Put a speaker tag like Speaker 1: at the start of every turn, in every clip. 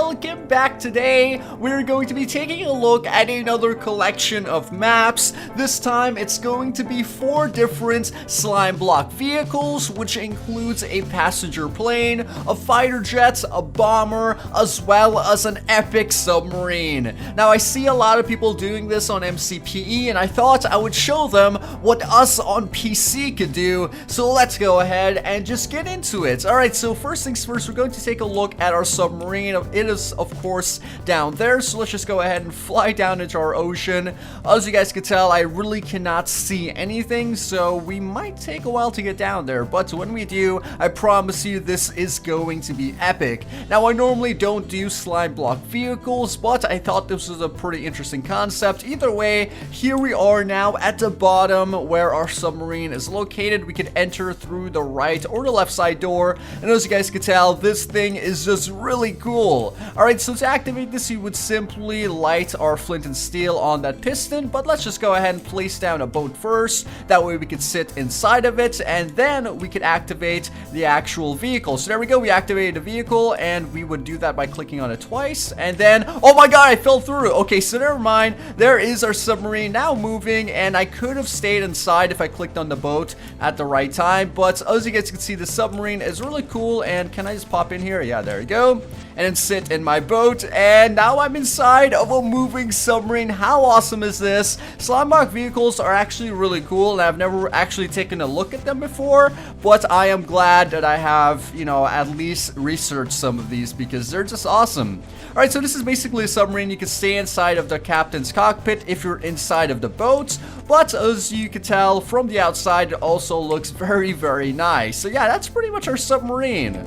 Speaker 1: welcome back. Today we're going to be taking a look at another collection of maps. This time it's going to be 4 different slime block vehicles, which includes a passenger plane, a fighter jet, a bomber, as well as an epic submarine. Now I see a lot of people doing this on MCPE, and I thought I would show them what us on PC could do. So let's go ahead and just get into it. Alright, so first things first, we're going to take a look at our submarine. It is of course down there, so let's just go ahead and fly down into our ocean. As you guys can tell, I really cannot see anything, so we might take a while to get down there, but when we do, I promise you this is going to be epic. Now I normally don't do slime block vehicles, but I thought this was a pretty interesting concept. Either way, here we are now at the bottom where our submarine is located. We can enter through the right or the left side door, and as you guys can tell, this thing is just really cool. Alright, so to activate this, you would simply light our flint and steel on that piston, but let's just go ahead and place down a boat first. That way we could sit inside of it, and then we could activate the actual vehicle. So there we go, we activated the vehicle, and we would do that by clicking on it twice, and then, oh my god, I fell through. Okay, so never mind, there is our submarine now moving, and I could have stayed inside if I clicked on the boat at the right time, but as you guys can see, the submarine is really cool. And can I just pop in here? Yeah, there you go. And then sit in my boat, and now I'm inside of a moving submarine. How awesome is this? Slime block vehicles are actually really cool, and I've never actually taken a look at them before, but I am glad that I have, you know, at least researched some of these because they're just awesome. Alright, so this is basically a submarine. You can stay inside of the captain's cockpit if you're inside of the boat, but as you can tell from the outside, it also looks very, very nice. So yeah, that's pretty much our submarine.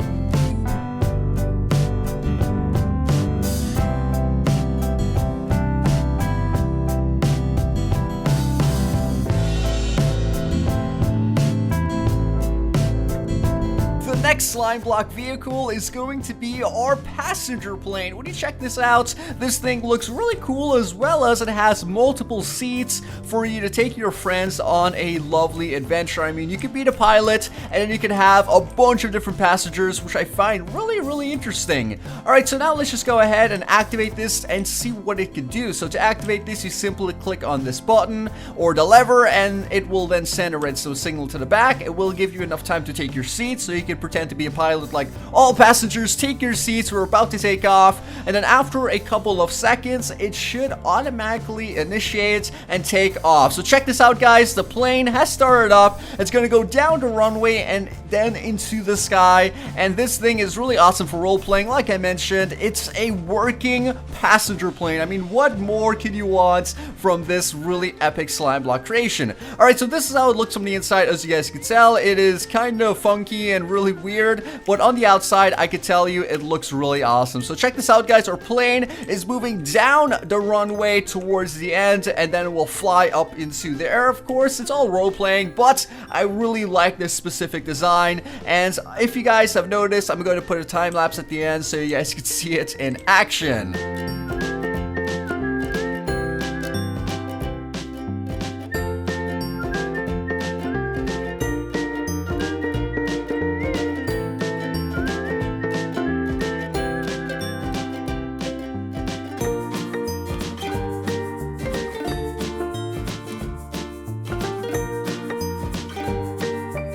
Speaker 1: Next slime block vehicle is going to be our passenger plane. When you check this out, this thing looks really cool, as well as it has multiple seats for you to take your friends on a lovely adventure. I mean, you could be the pilot, and then you can have a bunch of different passengers, which I find really, really interesting. Alright, so now let's just go ahead and activate this and see what it can do. So to activate this, you simply click on this button or the lever, and it will then send a redstone signal to the back. It will give you enough time to take your seat, so you can pretend to be a pilot, like, all passengers take your seats, we're about to take off. And then after a couple of seconds, it should automatically initiate and take off. So check this out, guys. The plane has started up. It's going to go down the runway and then into the sky, and this thing is really awesome for role-playing. Like I mentioned, it's a working passenger plane. I mean, what more can you want from this really epic slime block creation? Alright, so this is how it looks from the inside. As you guys can tell, it is kind of funky and really weird, but on the outside, I can tell you it looks really awesome. So check this out, guys. Our plane is moving down the runway towards the end, and then it will fly up into the air. Of course, it's all role-playing, but I really like this specific design. And if you guys have noticed, I'm going to put a time lapse at the end so you guys can see it in action.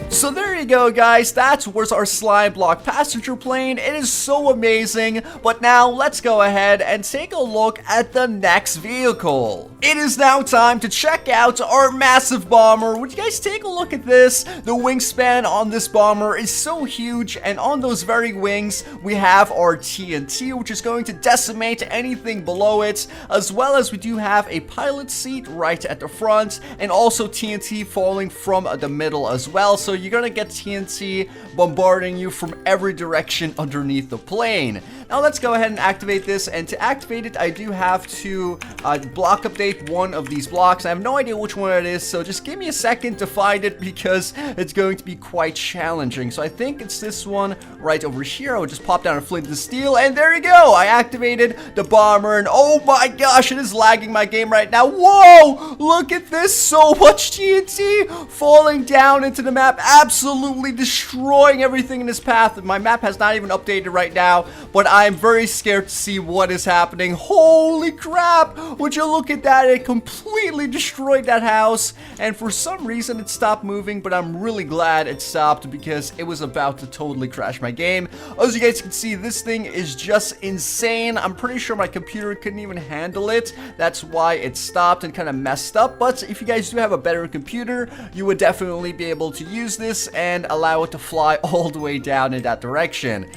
Speaker 1: So there you go, guys. That was our slime block passenger plane. It is so amazing. But now let's go ahead and take a look at the next vehicle. It is now time to check out our massive bomber. Would you guys take a look at this? The wingspan on this bomber is so huge, and on those very wings we have our TNT, which is going to decimate anything below it, as well as we do have a pilot seat right at the front, and also TNT falling from the middle as well. So you're gonna get TNT bombarding you from every direction underneath the plane. Now let's go ahead and activate this, and to activate it, I do have to block update one of these blocks. I have no idea which one it is, so just give me a second to find it because it's going to be quite challenging. So I think it's this one right over here. I'll just pop down a flint and steel, and there you go. I activated the bomber, and oh my gosh, it is lagging my game right now. Whoa, look at this, so much TNT falling down into the map absolutely destroying everything in his path. My map has not even updated right now, but I'm very scared to see what is happening. Holy crap! Would you look at that? It completely destroyed that house, and for some reason it stopped moving, but I'm really glad it stopped because it was about to totally crash my game. As you guys can see, this thing is just insane. I'm pretty sure my computer couldn't even handle it. That's why it stopped and kind of messed up. But if you guys do have a better computer, you would definitely be able to use this and allow it to fly all the way down in that direction.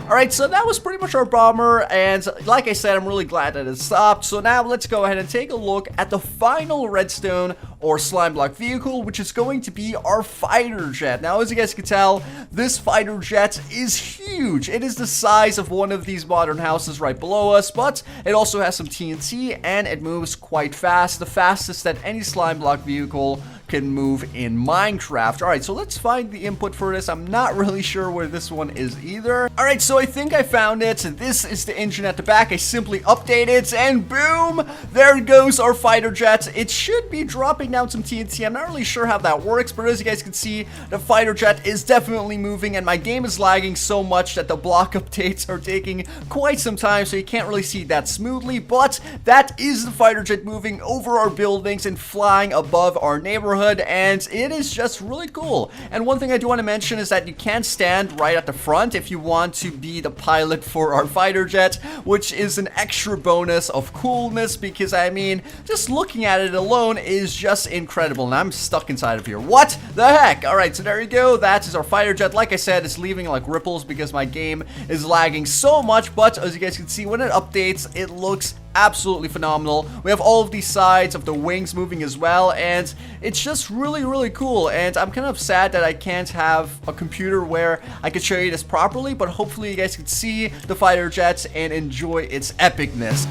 Speaker 1: Alright, so that was pretty much our bomber, and like I said, I'm really glad that it stopped. So now let's go ahead and take a look at the final redstone or slime block vehicle, which is going to be our fighter jet. Now, as you guys can tell, this fighter jet is huge. It is the size of one of these modern houses right below us, but it also has some TNT, and it moves quite fast, the fastest that any slime block vehicle can move in Minecraft. Alright, so let's find the input for this. I'm not really sure where this one is either. Alright, so I think I found it. This is the engine at the back. I simply update it, and boom! There goes our fighter jet. It should be dropping down some TNT. I'm not really sure how that works, but as you guys can see, the fighter jet is definitely moving, and my game is lagging so much that the block updates are taking quite some time, so you can't really see that smoothly, but that is the fighter jet moving over our buildings and flying above our neighborhood, and it is just really cool. And one thing I do want to mention is that you can stand right at the front if you want to be the pilot for our fighter jet, which is an extra bonus of coolness, because I mean, just looking at it alone is just incredible. And I'm stuck inside of here. What the heck? Alright, so there you go. That is our fighter jet. Like I said, it's leaving like ripples because my game is lagging so much, but as you guys can see, when it updates, it looks absolutely phenomenal. We have all of these sides of the wings moving as well, and it's just really cool. And I'm kind of sad that I can't have a computer where I could show you this properly, but hopefully you guys can see the fighter jets and enjoy its epicness.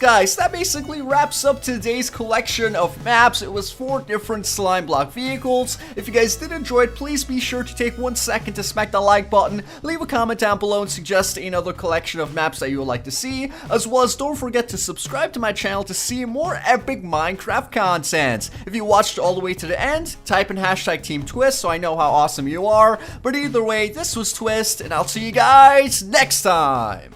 Speaker 1: Guys, that basically wraps up today's collection of maps. It was 4 different slime block vehicles. If you guys did enjoy it, please be sure to take 1 second to smack the like button, leave a comment down below and suggest another collection of maps that you would like to see, as well as don't forget to subscribe to my channel to see more epic Minecraft content. If you watched all the way to the end, type in hashtag Team Twiistz so I know how awesome you are. But either way, this was Twiistz, and I'll see you guys next time.